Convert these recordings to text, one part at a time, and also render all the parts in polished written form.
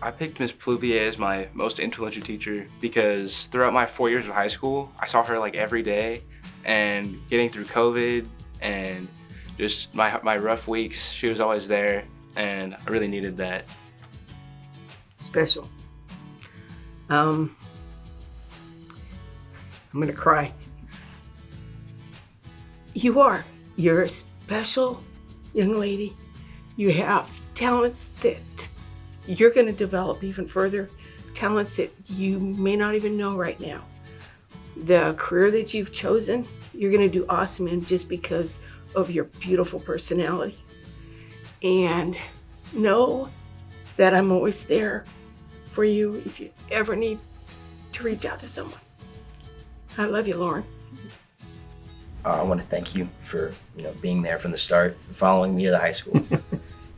I picked Miss Pluvier as my most influential teacher because throughout my 4 years of high school, I saw her like every day, and getting through COVID and just my rough weeks, she was always there, and I really needed that. Special. I'm gonna cry. You are. You're a special young lady. You have talents that you're gonna develop even further, talents that you may not even know right now. The career that you've chosen, you're gonna do awesome in just because of your beautiful personality. And know that I'm always there for you if you ever need to reach out to someone. I love you, Lauren. I want to thank you for being there from the start, following me to the high school,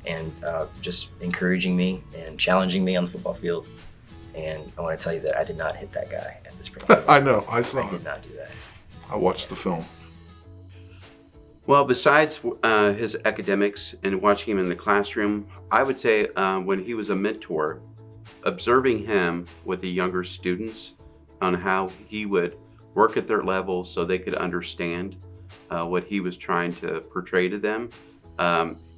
and just encouraging me and challenging me on the football field. And I want to tell you that I did not hit that guy at the spring game. I know, I saw I it. did not do that. I watched the film. Well, besides his academics and watching him in the classroom, I would say when he was a mentor, observing him with the younger students on how he would work at their level so they could understand what he was trying to portray to them.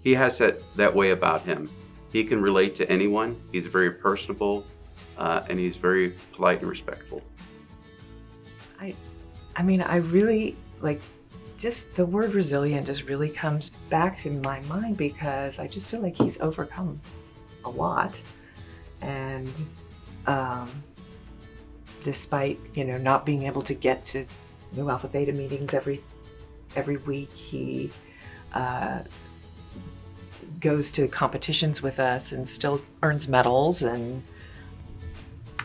He has that way about him. He can relate to anyone. He's very personable, and he's very polite and respectful. I mean, I really just the word resilient just really comes back to my mind because I just feel like he's overcome a lot. And despite, not being able to get to Mu Alpha Theta meetings every week, he goes to competitions with us and still earns medals. And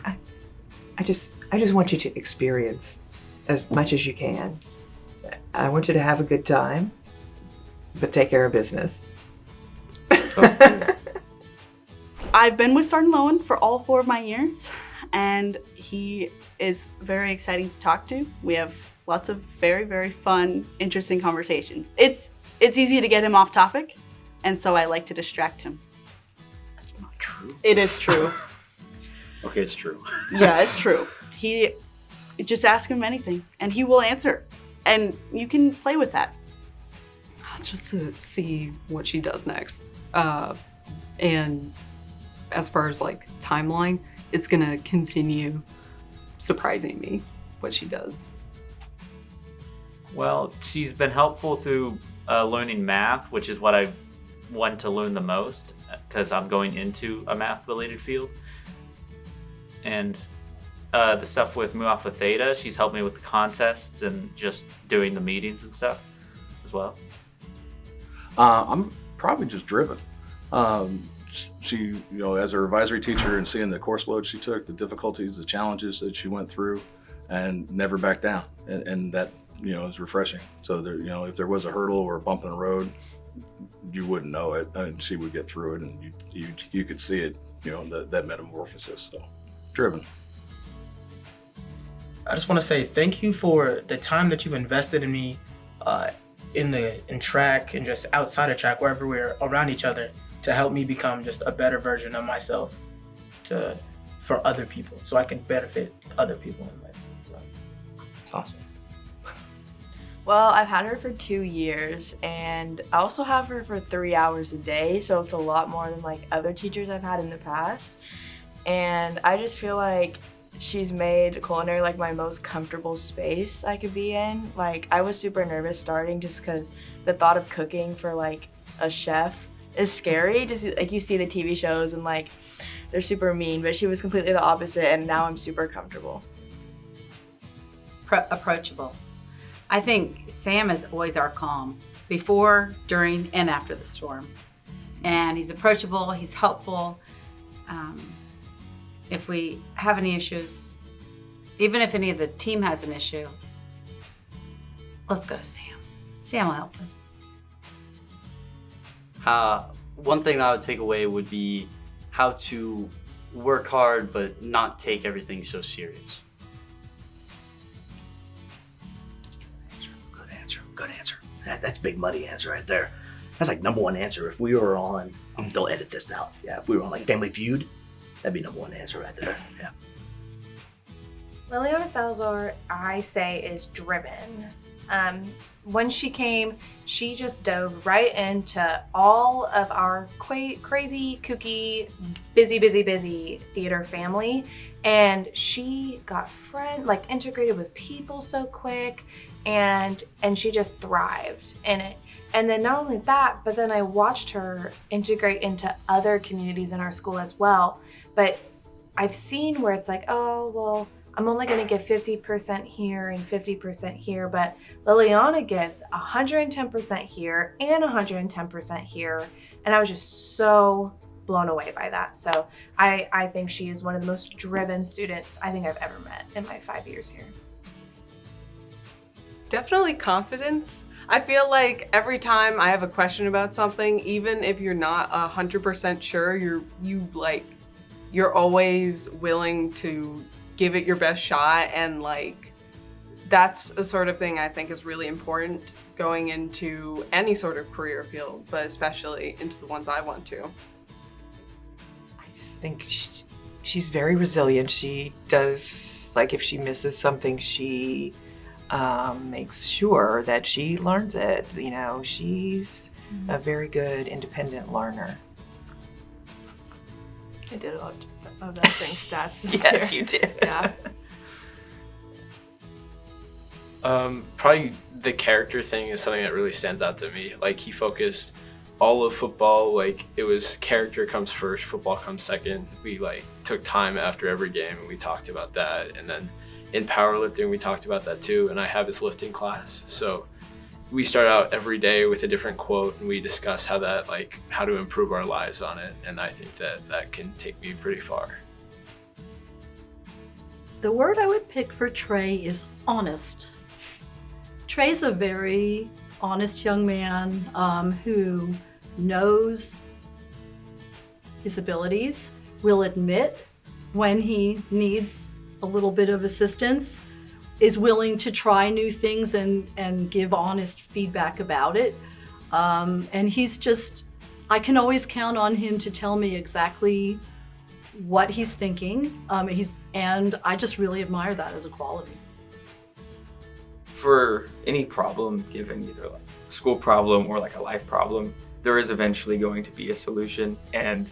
I just want you to experience as much as you can. I want you to have a good time, but take care of business. I've been with Sergeant Lowen for all 4 of my years, and he is very exciting to talk to. We have lots of very, very fun, interesting conversations. It's easy to get him off topic, and so I like to distract him. That's not true. It is true. Okay, it's true. Yeah, it's true. Just ask him anything, and he will answer, and you can play with that. Just to see what she does next. And as far as timeline, it's gonna continue surprising me what she does. Well, she's been helpful through learning math, which is what I want to learn the most because I'm going into a math-related field. And the stuff with Mu Alpha Theta, she's helped me with the contests and just doing the meetings and stuff as well. I'm probably just driven. She, as her advisory teacher and seeing the course load she took, the difficulties, the challenges that she went through, and never backed down, and that is refreshing. So there, if there was a hurdle or a bump in the road, you wouldn't know it, and she would get through it, and you could see it, that metamorphosis. So driven. I just want to say thank you for the time that you've invested in me, in track and just outside of track, wherever we're around each other, to help me become just a better version of myself for other people, so I can benefit other people in life. It's awesome. Well, I've had her for 2 years, and I also have her for 3 hours a day, so it's a lot more than other teachers I've had in the past. And I just feel like she's made culinary my most comfortable space I could be in. I was super nervous starting just because the thought of cooking for a chef is scary. Just you see the TV shows and they're super mean, but she was completely the opposite, and now I'm super comfortable. Approachable. I think Sam is always our calm, before, during, and after the storm. And he's approachable, he's helpful. If we have any issues, even if any of the team has an issue, let's go to Sam. Sam will help us. One thing I would take away would be how to work hard but not take everything so serious. Good answer. That's big money answer right there. That's #1 answer. If we were on, they'll edit this out. Yeah, if we were on Family Feud, That'd be number one answer right there. Yeah. Liliana Salazar, I say, is driven. When she came, she just dove right into all of our crazy, kooky, busy theater family. And she got integrated with people so quick, and she just thrived in it. And then not only that, but then I watched her integrate into other communities in our school as well. But I've seen where it's like, oh, well, I'm only going to give 50% here and 50% here. But Liliana gives 110% here and 110% here. And I was just so blown away by that. So I think she is one of the most driven students I think I've ever met in my 5 years here. Definitely confidence. I feel like every time I have a question about something, even if you're not 100% sure, you're always willing to give it your best shot, and that's a sort of thing I think is really important going into any sort of career field, but especially into the ones I want to. I just think she's very resilient. She does, if she misses something, she makes sure that she learns it. She's a very good independent learner. I did a lot of that thing stats this Yes, year. you did. Yeah. Probably the character thing is something that really stands out to me. He focused all of football, it was character comes first, football comes second. We took time after every game and we talked about that. And then in powerlifting, we talked about that too. And I have his lifting class. So we start out every day with a different quote, and we discuss how to improve our lives on it. And I think that can take me pretty far. The word I would pick for Trey is honest. Trey's a very honest young man who knows his abilities, will admit when he needs a little bit of assistance, is willing to try new things and give honest feedback about it. And I can always count on him to tell me exactly what he's thinking. And I just really admire that as a quality. For any problem, given either a school problem or a life problem, there is eventually going to be a solution. And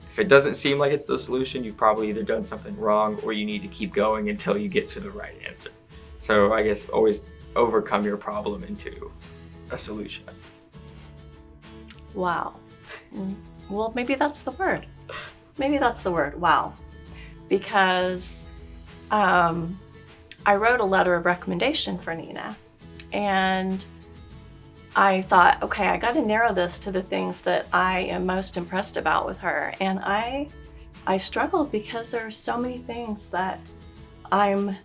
if it doesn't seem like it's the solution, you've probably either done something wrong or you need to keep going until you get to the right answer. So I guess always overcome your problem into a solution. Wow. Well, maybe that's the word. Maybe that's the word, wow. Because I wrote a letter of recommendation for Nina, and I thought, okay, I got to narrow this to the things that I am most impressed about with her. And I struggled because there are so many things that I'm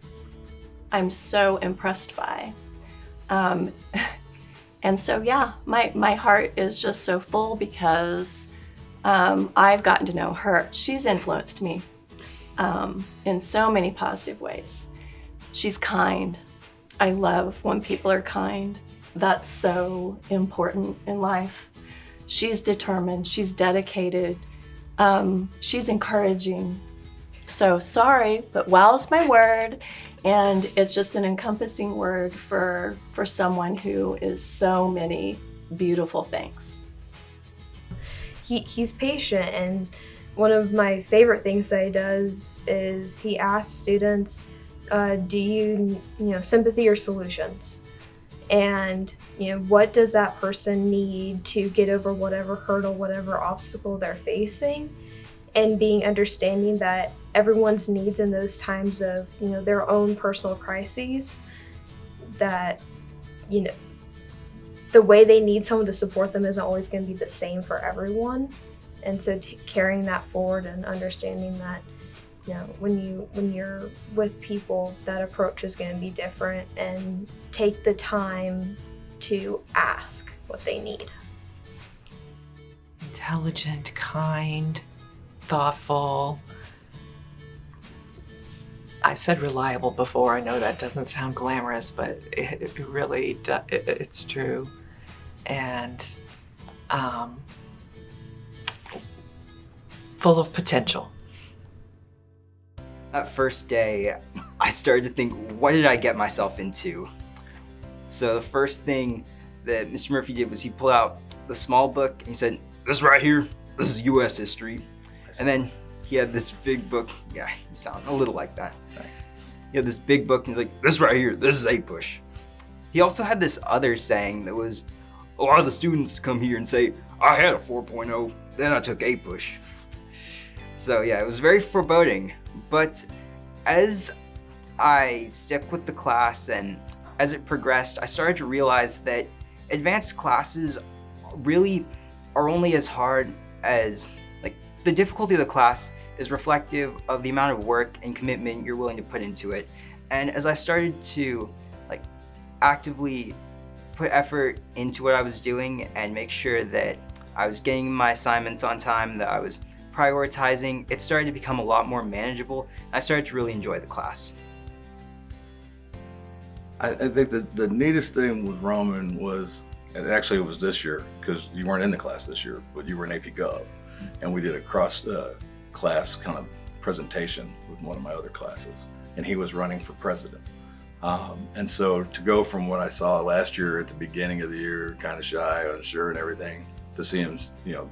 so impressed by. And so, yeah, my heart is just so full because I've gotten to know her. She's influenced me in so many positive ways. She's kind. I love when people are kind. That's so important in life. She's determined. She's dedicated. She's encouraging. So sorry, but wow's my word. And it's just an encompassing word for someone who is so many beautiful things. He's patient, and one of my favorite things that he does is he asks students, do you sympathy or solutions? And what does that person need to get over whatever hurdle, whatever obstacle they're facing, and being understanding that everyone's needs in those times of their own personal crises, that the way they need someone to support them isn't always going to be the same for everyone. And so carrying that forward and understanding that when you're with people, that approach is going to be different, and take the time to ask what they need. Intelligent, kind, thoughtful. I've said reliable before. I know that doesn't sound glamorous, but it really it's true. And full of potential. That first day, I started to think, what did I get myself into? So the first thing that Mr. Murphy did was he pulled out the small book and he said, this right here, this is U.S. history. And then he had this big book. Yeah, you sound a little like that. Thanks. He had this big book and he's like, this right here, this is A-push. He also had this other saying that was, a lot of the students come here and say, I had a 4.0, then I took A-push. So yeah, it was very foreboding. But as I stuck with the class and as it progressed, I started to realize that advanced classes really are only as hard as, the difficulty of the class is reflective of the amount of work and commitment you're willing to put into it. And as I started to actively put effort into what I was doing and make sure that I was getting my assignments on time, that I was prioritizing, it started to become a lot more manageable. I started to really enjoy the class. I think that the neatest thing with Roman was, and actually it was this year, because you weren't in the class this year, but you were in AP Gov, and we did a cross class kind of presentation with one of my other classes, and he was running for president. And so to go from what I saw last year at the beginning of the year, kind of shy, unsure and everything, to see him,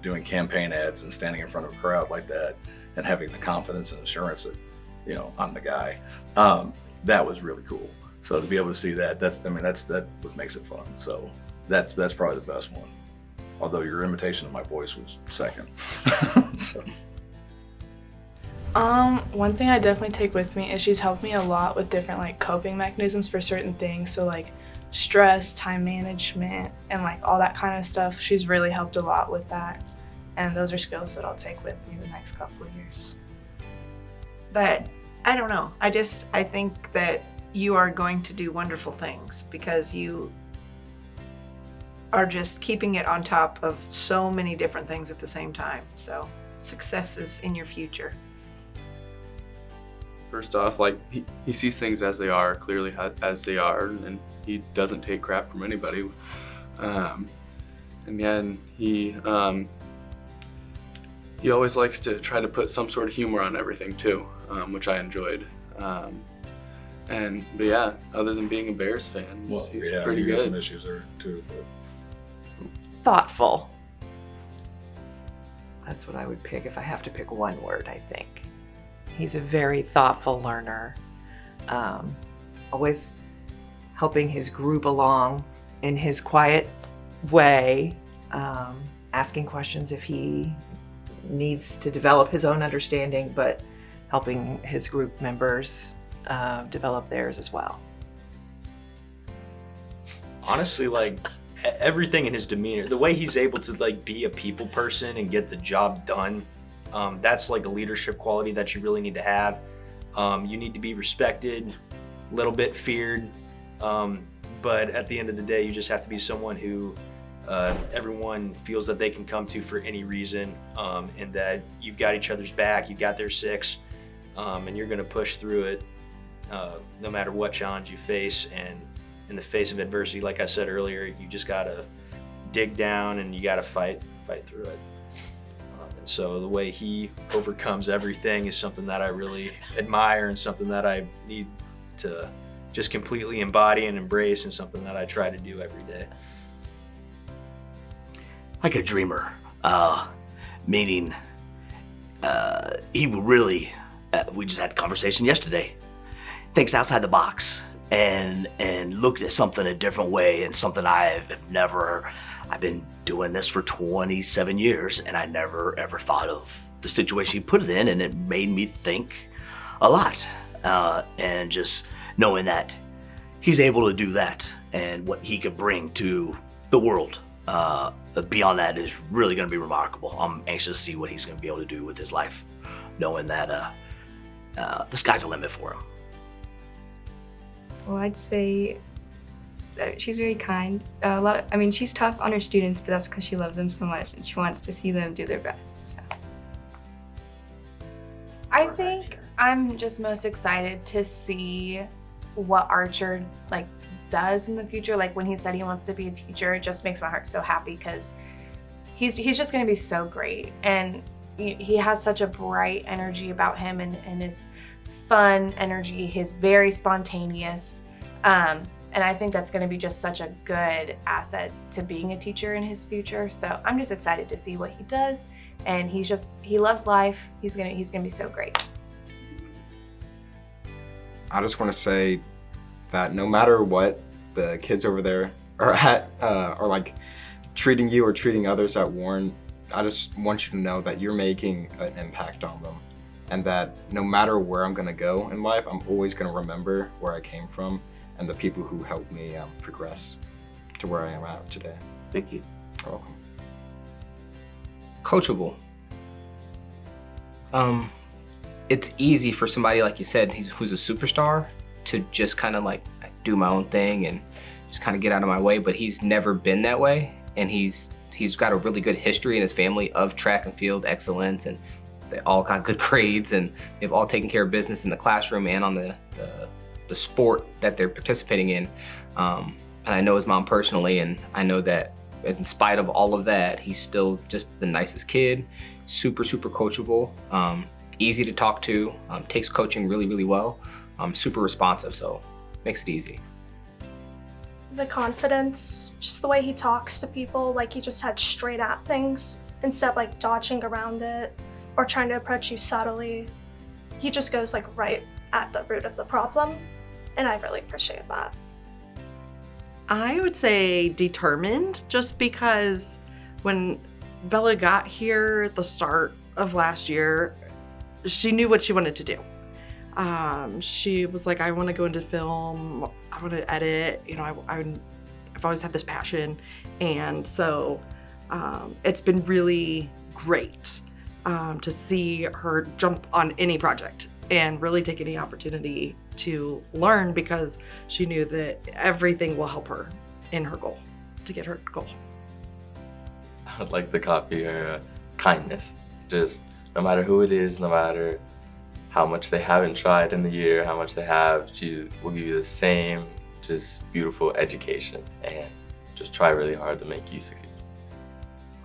doing campaign ads and standing in front of a crowd like that and having the confidence and assurance that, I'm the guy, that was really cool. So to be able to see that, that's what makes it fun. So that's probably the best one. Although your imitation of my voice was second. So. One thing I definitely take with me is she's helped me a lot with different coping mechanisms for certain things. So stress, time management, and all that kind of stuff. She's really helped a lot with that. And those are skills that I'll take with me the next couple of years. But I don't know. I think that you are going to do wonderful things because you are just keeping it on top of so many different things at the same time. So success is in your future. First off, he sees things as they are, clearly as they are, and he doesn't take crap from anybody. And he always likes to try to put some sort of humor on everything too, which I enjoyed. But yeah, other than being a Bears fan, he's pretty good. Some issues there too. But. Thoughtful. That's what I would pick if I have to pick one word, I think. He's a very thoughtful learner, always helping his group along in his quiet way, asking questions if he needs to develop his own understanding, but helping his group members develop theirs as well. Honestly, everything in his demeanor, the way he's able to be a people person and get the job done, that's a leadership quality that you really need to have. You need to be respected, a little bit feared, but at the end of the day, you just have to be someone who everyone feels that they can come to for any reason, and that you've got each other's back, you've got their six, and you're going to push through it no matter what challenge you face. And in the face of adversity, like I said earlier, you just got to dig down and you got to fight through it. And so the way he overcomes everything is something that I really admire and something that I need to just completely embody and embrace, and something that I try to do every day. Like a dreamer, meaning he really, we just had a conversation yesterday, thinks outside the box and looked at something a different way, and something I've been doing this for 27 years and I never ever thought of the situation he put it in, and it made me think a lot, and just knowing that he's able to do that and what he could bring to the world beyond that is really going to be remarkable. I'm anxious to see what he's going to be able to do with his life, knowing that the sky's the limit for him. Well, I'd say that she's very kind. She's tough on her students, but that's because she loves them so much and she wants to see them do their best. So. I think I'm just most excited to see what Archer does in the future. When he said he wants to be a teacher, it just makes my heart so happy because he's just going to be so great, and he has such a bright energy about him and is fun energy. He's very spontaneous. And I think that's going to be just such a good asset to being a teacher in his future. So I'm just excited to see what he does. And he loves life. He's gonna be so great. I just want to say that no matter what the kids over there are at, or like treating you or treating others at Warren, I just want you to know that you're making an impact on them. And that no matter where I'm gonna go in life, I'm always gonna remember where I came from and the people who helped me progress to where I am at today. Thank you. You're welcome. Coachable. It's easy for somebody, like you said, who's a superstar, to just kind of like do my own thing and just kind of get out of my way, but he's never been that way. And he's got a really good history in his family of track and field excellence, and they all got good grades, and they've all taken care of business in the classroom and on the sport that they're participating in. And I know his mom personally, and I know that in spite of all of that, he's still just the nicest kid, super, super coachable, easy to talk to, takes coaching really, really well, super responsive, so makes it easy. The confidence, just the way he talks to people, like he just had straight at things instead of like dodging around it or trying to approach you subtly. He just goes like right at the root of the problem, and I really appreciate that. I would say determined, just because when Bella got here at the start of last year, she knew what she wanted to do. She was like, I want to go into film, I want to edit, you know, I've always had this passion. And so it's been really great to see her jump on any project and really take any opportunity to learn, because she knew that everything will help her in her goal, to get her goal. I would like to copy her kindness. Just no matter who it is, no matter how much they haven't tried in the year, how much they have, she will give you the same just beautiful education and just try really hard to make you succeed.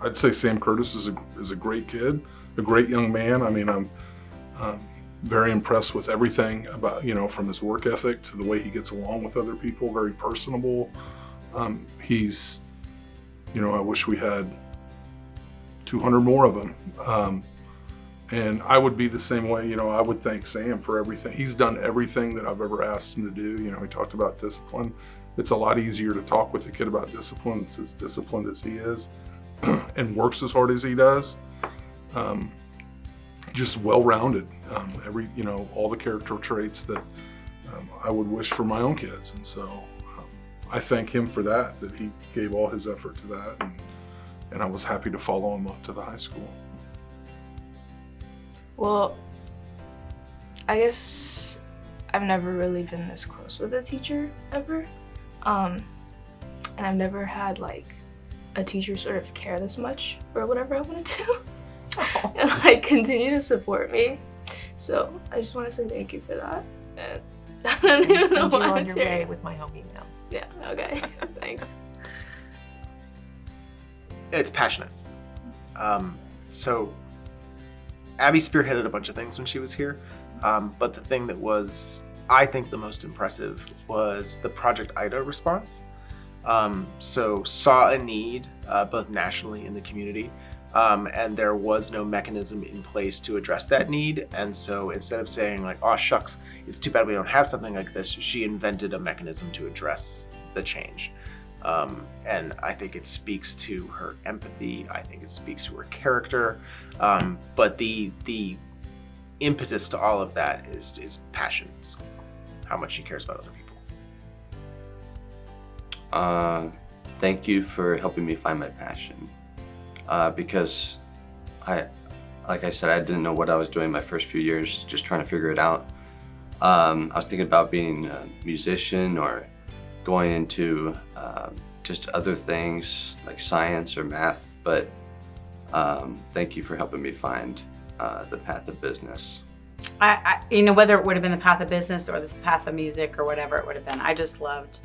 I'd say Sam Curtis is a great kid, a great young man. I mean, I'm very impressed with everything about, you know, from his work ethic to the way he gets along with other people, very personable. He's, you know, I wish we had 200 more of them. And I would be the same way, you know, I would thank Sam for everything. He's done everything that I've ever asked him to do. You know, he talked about discipline. It's a lot easier to talk with a kid about discipline that's as disciplined as he is and works as hard as he does. Just well-rounded, you know, all the character traits that I would wish for my own kids. And so I thank him for that he gave all his effort to that. And I was happy to follow him up to the high school. Well, I guess I've never really been this close with a teacher ever. And I've never had like a teacher sort of care this much for whatever I want to do. And like continue to support me. So I just want to say thank you for that. And I don't even know Send you why on I'm your here. way with my home email. Yeah, okay, thanks. It's passionate. So Abby spearheaded a bunch of things when she was here, but the thing that was, I think, the most impressive was the Project Ida response. So saw a need both nationally in the community, and there was no mechanism in place to address that need. And so instead of saying like, oh shucks, it's too bad we don't have something like this, she invented a mechanism to address the change. And I think it speaks to her empathy. I think it speaks to her character. But the impetus to all of that is passion. It's how much she cares about other people. Thank you for helping me find my passion. Because like I said, I didn't know what I was doing my first few years, just trying to figure it out. I was thinking about being a musician or going into just other things like science or math, but thank you for helping me find the path of business. I you know, whether it would have been the path of business or the path of music or whatever it would have been, I just loved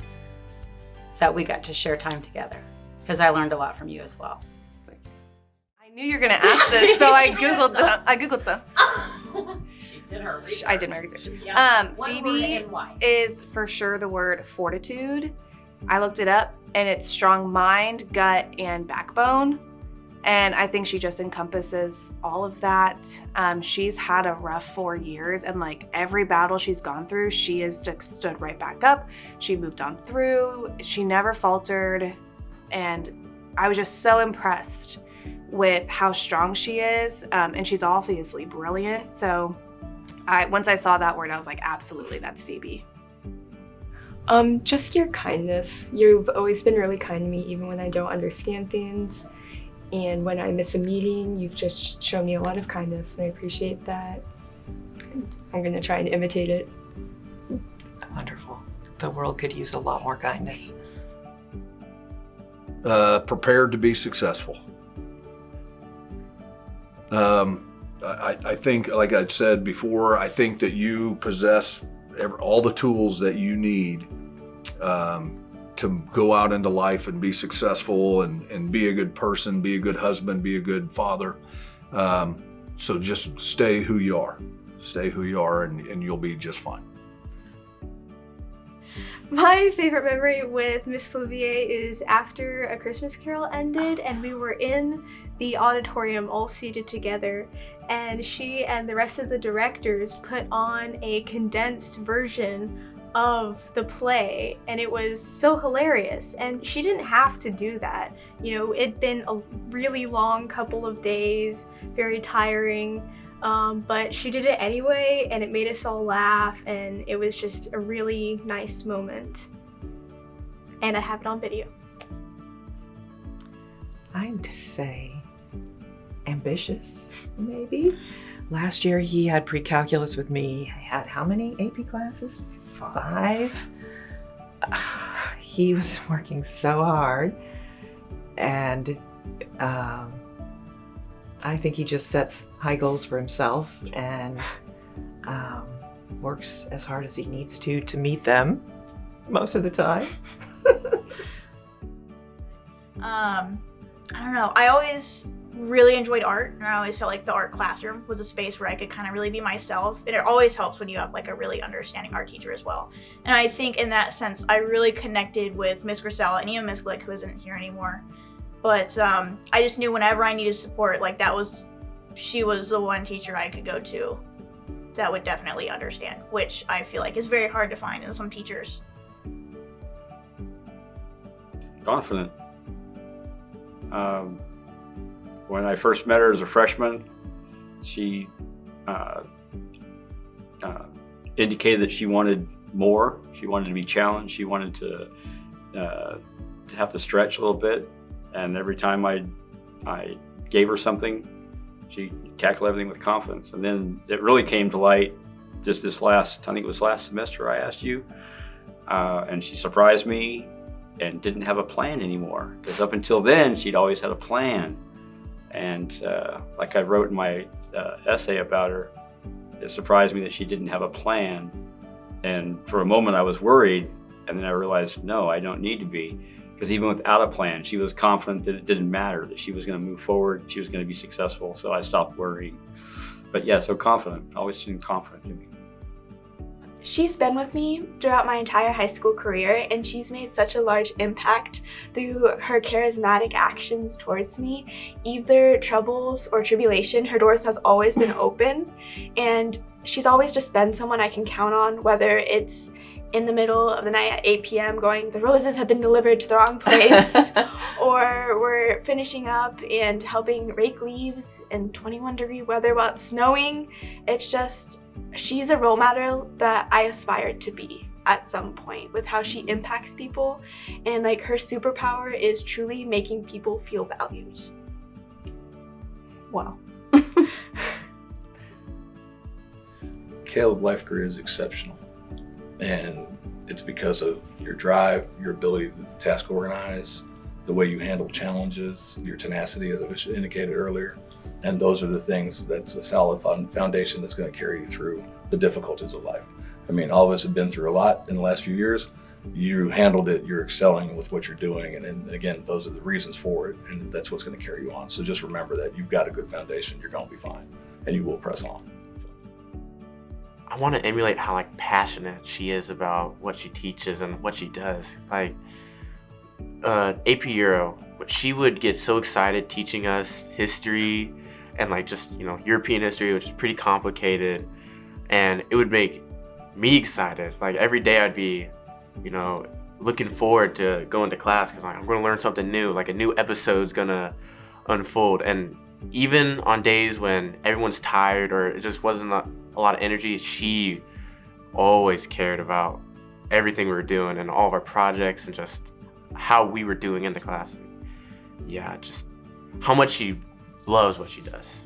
that we got to share time together, because I learned a lot from you as well. I knew you were gonna ask this, so I googled some. did her research. I did my research. Yeah. One word Phoebe and why. is for sure the word fortitude. I looked it up, and it's strong mind, gut, and backbone. And I think she just encompasses all of that. She's had a rough 4 years, and like every battle she's gone through, she has just stood right back up. She moved on through. She never faltered. And I was just so impressed with how strong she is. And she's obviously brilliant. So once I saw that word, I was like, absolutely, that's Phoebe. Just your kindness. You've always been really kind to me, even when I don't understand things. And when I miss a meeting, you've just shown me a lot of kindness, and I appreciate that. I'm gonna try and imitate it. Wonderful. The world could use a lot more kindness. Prepared to be successful. I think, like I said before, I think that you possess all the tools that you need to go out into life and be successful and be a good person, be a good husband, be a good father. So just stay who you are. Stay who you are, and you'll be just fine. My favorite memory with Miss Flouvier is after A Christmas Carol ended and we were in the auditorium all seated together, and she and the rest of the directors put on a condensed version of the play, and it was so hilarious. And she didn't have to do that. You know, it'd been a really long couple of days, very tiring, but she did it anyway, and it made us all laugh, and it was just a really nice moment. And I have it on video. I'd say ambitious, maybe. Last year he had pre-calculus with me. I had how many AP classes? 5. He was working so hard, and I think he just sets high goals for himself and works as hard as he needs to meet them most of the time. I don't know. I always really enjoyed art, and I always felt like the art classroom was a space where I could kind of really be myself. And it always helps when you have like a really understanding art teacher as well. And I think in that sense, I really connected with Miss Grisella and even Miss Glick, who isn't here anymore. But I just knew whenever I needed support, like she was the one teacher I could go to that would definitely understand, which I feel like is very hard to find in some teachers. Confident. When I first met her as a freshman, she indicated that she wanted more. She wanted to be challenged. She wanted to have to stretch a little bit. And every time I gave her something, she tackled everything with confidence. And then it really came to light just this I think it was last semester, I asked you, and she surprised me and didn't have a plan anymore. Because up until then, she'd always had a plan. And like I wrote in my essay about her, it surprised me that she didn't have a plan. And for a moment I was worried, and then I realized, no, I don't need to be. Because even without a plan, she was confident that it didn't matter, that she was going to move forward, she was going to be successful, so I stopped worrying. But yeah, so confident, always seemed confident to me. She's been with me throughout my entire high school career, and she's made such a large impact through her charismatic actions towards me. Either troubles or tribulation, her doors has always been open, and she's always just been someone I can count on, whether it's in the middle of the night at 8 p.m. going, the roses have been delivered to the wrong place, or we're finishing up and helping rake leaves in 21-degree weather while it's snowing. It's just, she's a role model that I aspired to be at some point with how she impacts people, and like her superpower is truly making people feel valued. Wow. Caleb life career is exceptional, and it's because of your drive, your ability to task organize, the way you handle challenges, your tenacity, as I was indicated earlier. And those are the things that's a solid foundation that's going to carry you through the difficulties of life. I mean, all of us have been through a lot in the last few years. You handled it, you're excelling with what you're doing. And again, those are the reasons for it. And that's what's going to carry you on. So just remember that you've got a good foundation. You're going to be fine, and you will press on. I want to emulate how like passionate she is about what she teaches and what she does. Like AP Euro, she would get so excited teaching us history and like just, you know, European history, which is pretty complicated, and it would make me excited. Like every day I'd be, you know, looking forward to going to class because like, I'm going to learn something new, like a new episode's gonna unfold. And even on days when everyone's tired or it just wasn't a lot of energy, she always cared about everything we were doing and all of our projects and just how we were doing in the class. And yeah, just how much she loves what she does.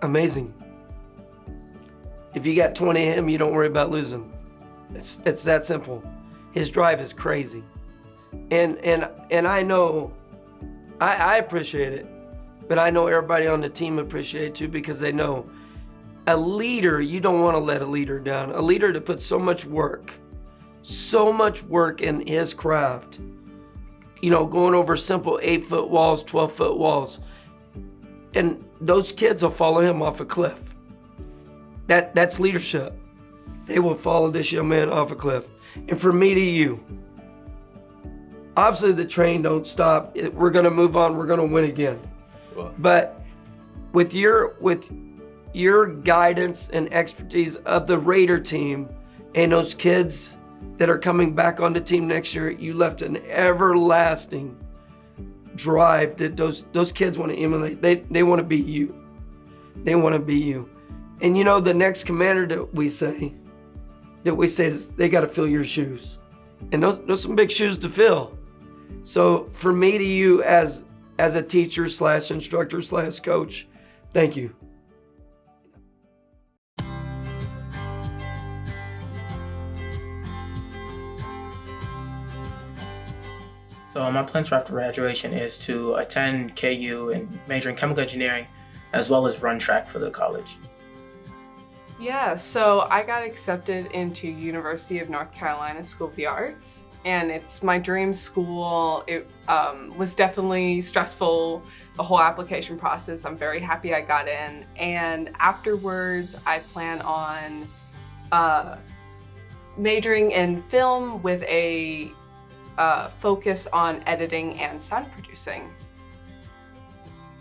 Amazing. If you got 20 of him, you don't worry about losing. It's that simple. His drive is crazy. And I know, I appreciate it, but I know everybody on the team appreciate it too, because they know a leader, you don't want to let a leader down. A leader that puts so much work in his craft, you know, going over simple 8-foot walls, 12-foot walls, and those kids will follow him off a cliff. That's leadership. They will follow this young man off a cliff. And from me to you, obviously the train don't stop. We're gonna move on, we're gonna win again. Well, but with your guidance and expertise of the Raider team and those kids that are coming back on the team next year, you left an everlasting drive that those kids want to emulate. They want to be you. They want to be you. And you know, the next commander that we say is they got to fill your shoes. And those some big shoes to fill. So for me to you as a teacher / instructor / coach, thank you. So my plans for after graduation is to attend KU and major in chemical engineering, as well as run track for the college. Yeah, so I got accepted into University of North Carolina School of the Arts, and it's my dream school. It was definitely stressful, the whole application process. I'm very happy I got in, and afterwards I plan on majoring in film with a focus on editing and sound producing.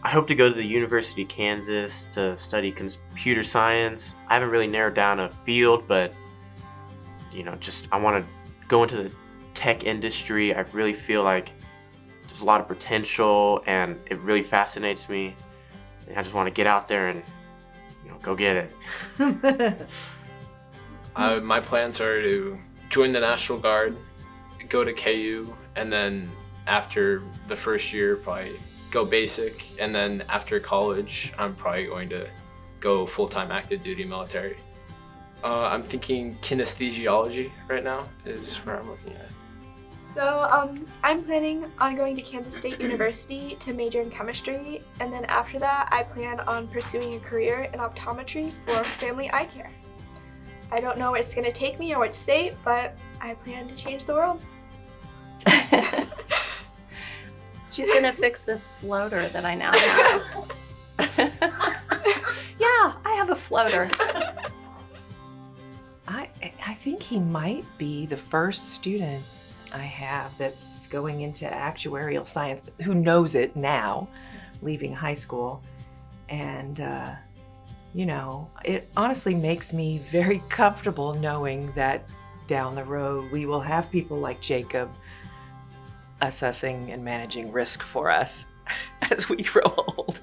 I hope to go to the University of Kansas to study computer science. I haven't really narrowed down a field, but you know, just I want to go into the tech industry. I really feel like there's a lot of potential and it really fascinates me. And I just want to get out there and, you know, go get it. My plans are to join the National Guard, go to KU, and then after the first year probably go basic, and then after college I'm probably going to go full-time active duty military. I'm thinking kinesthesiology right now is where I'm looking at. So I'm planning on going to Kansas State University to major in chemistry, and then after that I plan on pursuing a career in optometry for family eye care. I don't know where it's going to take me or which state, but I plan to change the world. She's gonna fix this floater that I now have. Yeah, I have a floater. I think he might be the first student I have that's going into actuarial science who knows it now, leaving high school. And, you know, it honestly makes me very comfortable knowing that down the road we will have people like Jacob assessing and managing risk for us as we grow old.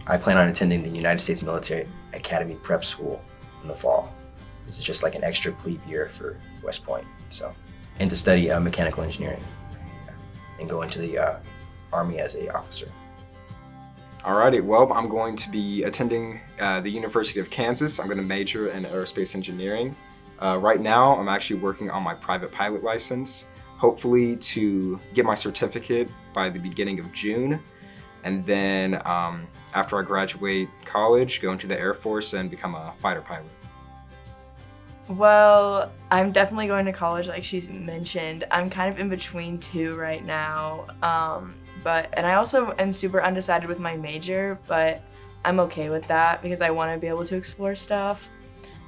I plan on attending the United States Military Academy Prep School in the fall. This is just like an extra plebe year for West Point. So, and to study mechanical engineering and go into the Army as an officer. Alrighty, well, I'm going to be attending the University of Kansas. I'm going to major in aerospace engineering. Right now, I'm actually working on my private pilot license, hopefully to get my certificate by the beginning of June. And then after I graduate college, go into the Air Force and become a fighter pilot. Well, I'm definitely going to college like she's mentioned. I'm kind of in between two right now. And I also am super undecided with my major, but I'm okay with that because I want to be able to explore stuff.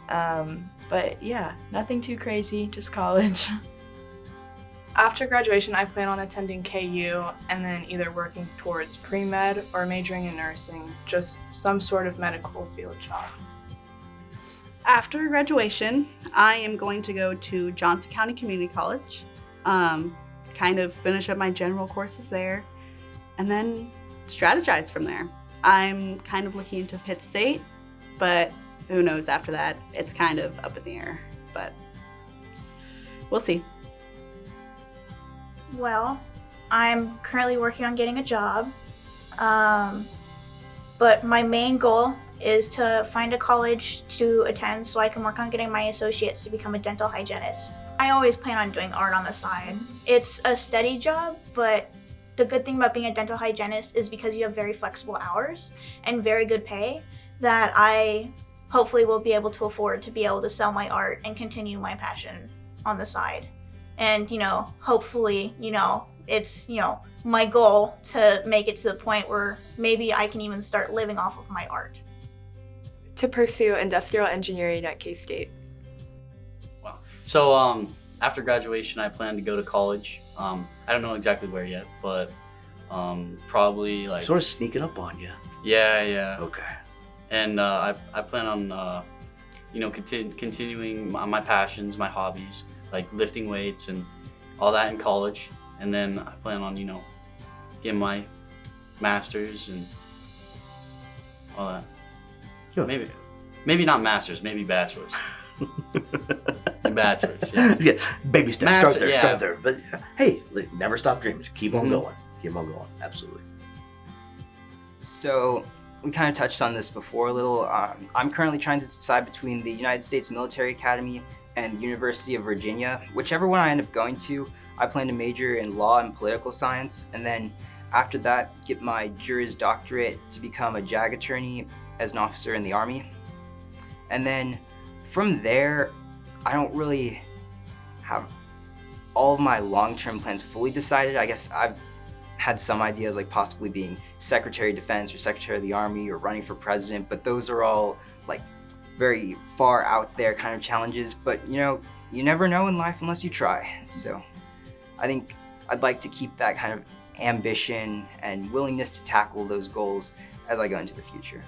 But yeah, nothing too crazy, just college. After graduation, I plan on attending KU and then either working towards pre-med or majoring in nursing, just some sort of medical field job. After graduation, I am going to go to Johnson County Community College, kind of finish up my general courses there, and then strategize from there. I'm kind of looking into Pitt State, but who knows after that? It's kind of up in the air, but we'll see. Well, I'm currently working on getting a job, but my main goal is to find a college to attend so I can work on getting my associates to become a dental hygienist. I always plan on doing art on the side. It's a steady job, but the good thing about being a dental hygienist is because you have very flexible hours and very good pay that I hopefully will be able to afford to be able to sell my art and continue my passion on the side. And, hopefully, it's, my goal to make it to the point where maybe I can even start living off of my art. To pursue industrial engineering at K-State. So after graduation, I plan to go to college. I don't know exactly where yet, but probably like sort of sneaking up on you. Yeah. Okay. And I plan on continuing my passions, my hobbies, like lifting weights and all that in college. And then I plan on getting my master's and all that. Sure. Maybe not master's, maybe bachelor's. Bachelor's, yeah. Yeah, baby steps. Master, Start there. But hey, never stop dreaming. Keep on going. Keep on going. Absolutely. So we kind of touched on this before a little. I'm currently trying to decide between the United States Military Academy and the University of Virginia. Whichever one I end up going to, I plan to major in law and political science, and then after that, get my Juris Doctorate to become a JAG attorney as an officer in the Army. And then from there, I don't really have all of my long-term plans fully decided. I guess I've had some ideas like possibly being Secretary of Defense or Secretary of the Army or running for president, but those are all like very far out there kind of challenges. But you never know in life unless you try. So I think I'd like to keep that kind of ambition and willingness to tackle those goals as I go into the future.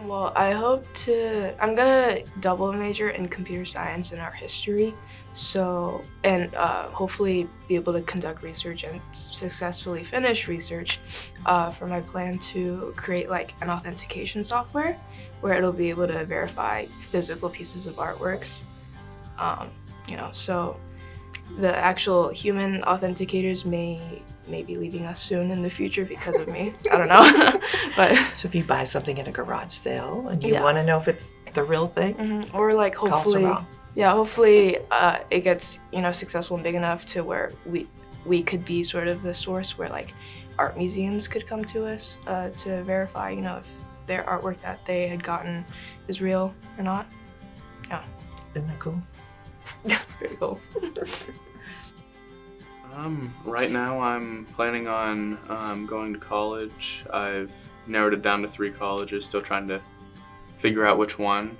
Well, I'm gonna double major in computer science and art history, and hopefully be able to conduct research and successfully finish research for my plan to create like an authentication software where it'll be able to verify physical pieces of artworks. So the actual human authenticators may be leaving us soon in the future because of me. I don't know. But so if you buy something in a garage sale and you want to know if it's the real thing, or like hopefully, hopefully it gets successful and big enough to where we could be sort of the source where like art museums could come to us to verify if their artwork that they had gotten is real or not. Yeah. Isn't that cool? Yeah, very cool. Right now I'm planning on going to college. I've narrowed it down to 3 colleges, still trying to figure out which one.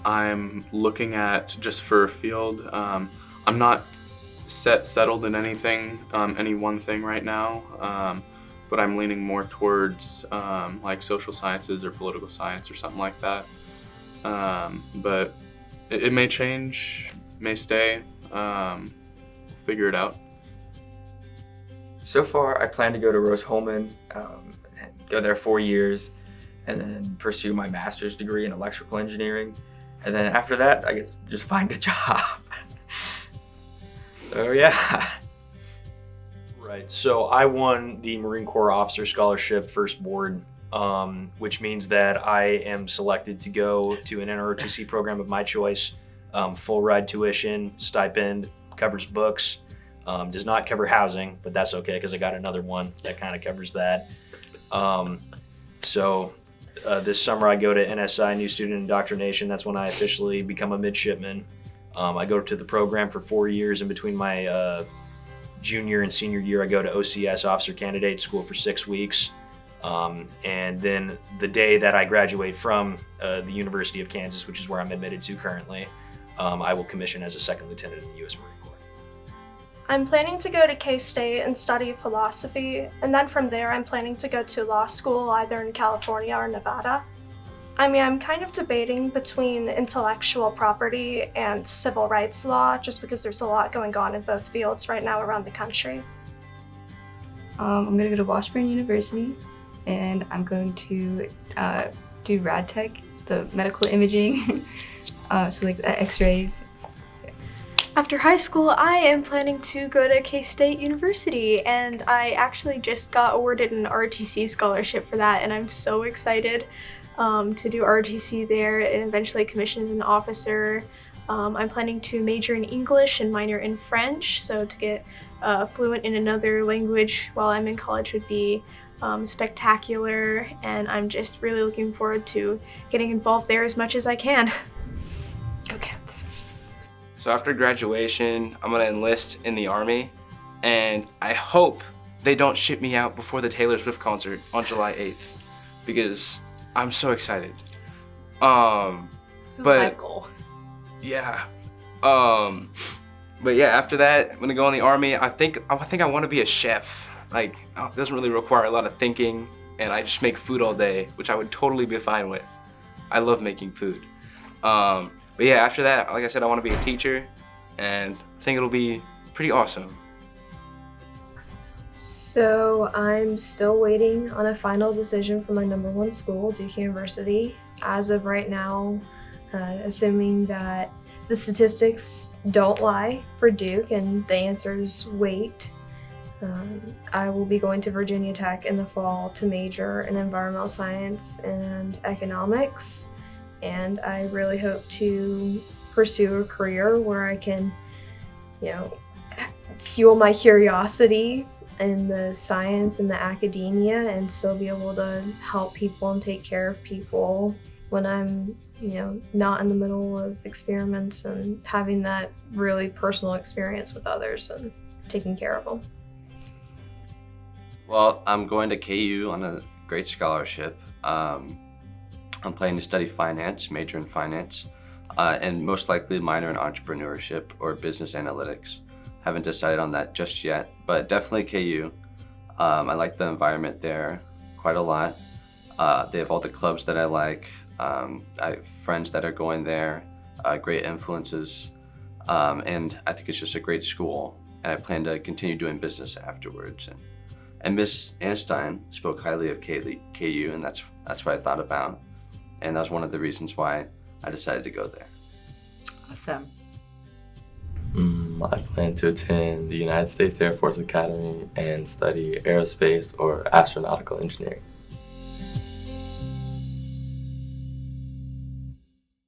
I'm looking at just for a field. I'm not settled in anything, any one thing right now, but I'm leaning more towards like social sciences or political science or something like that. But it may change, may stay. Figure it out. So far, I plan to go to Rose-Hulman, go there 4 years, and then pursue my master's degree in electrical engineering. And then after that, I guess just find a job. So yeah. Right, so I won the Marine Corps Officer Scholarship First Board, which means that I am selected to go to an NROTC program of my choice. Full ride tuition, stipend, covers books, does not cover housing, but that's okay because I got another one that kind of covers that. So this summer I go to NSI, New Student Indoctrination. That's when I officially become a midshipman. I go to the program for 4 years in between my junior and senior year, I go to OCS, Officer Candidate School, for 6 weeks. And then the day that I graduate from the University of Kansas, which is where I'm admitted to currently, I will commission as a second lieutenant in the U.S. Marine Corps. I'm planning to go to K-State and study philosophy, and then from there I'm planning to go to law school either in California or Nevada. I mean, I'm kind of debating between intellectual property and civil rights law just because there's a lot going on in both fields right now around the country. I'm gonna go to Washburn University, and I'm going to do rad tech, the medical imaging, so like x-rays. After high school, I am planning to go to K-State University, and I actually just got awarded an ROTC scholarship for that, and I'm so excited to do ROTC there and eventually commission as an officer. I'm planning to major in English and minor in French, so to get fluent in another language while I'm in college would be spectacular, and I'm just really looking forward to getting involved there as much as I can. Go Cats. So after graduation, I'm gonna enlist in the Army, and I hope they don't ship me out before the Taylor Swift concert on July 8th, because I'm so excited. This is my goal. Yeah. But yeah, after that, I'm gonna go in the Army. I think I want to be a chef. Like, it doesn't really require a lot of thinking, and I just make food all day, which I would totally be fine with. I love making food. But yeah, after that, like I said, I want to be a teacher, and I think it'll be pretty awesome. So I'm still waiting on a final decision for my #1 school, Duke University. As of right now, assuming that the statistics don't lie for Duke and the answers wait, I will be going to Virginia Tech in the fall to major in environmental science and economics. And I really hope to pursue a career where I can, fuel my curiosity in the science and the academia and still be able to help people and take care of people when I'm, not in the middle of experiments and having that really personal experience with others and taking care of them. Well, I'm going to KU on a great scholarship. I'm planning to study finance, major in finance, and most likely minor in entrepreneurship or business analytics. Haven't decided on that just yet, but definitely KU. I like the environment there quite a lot. They have all the clubs that I like. I have friends that are going there, great influences, and I think it's just a great school, and I plan to continue doing business afterwards. And Miss Anstein spoke highly of KU, and that's what I thought about. And that was one of the reasons why I decided to go there. Awesome. I plan to attend the United States Air Force Academy and study aerospace or astronautical engineering.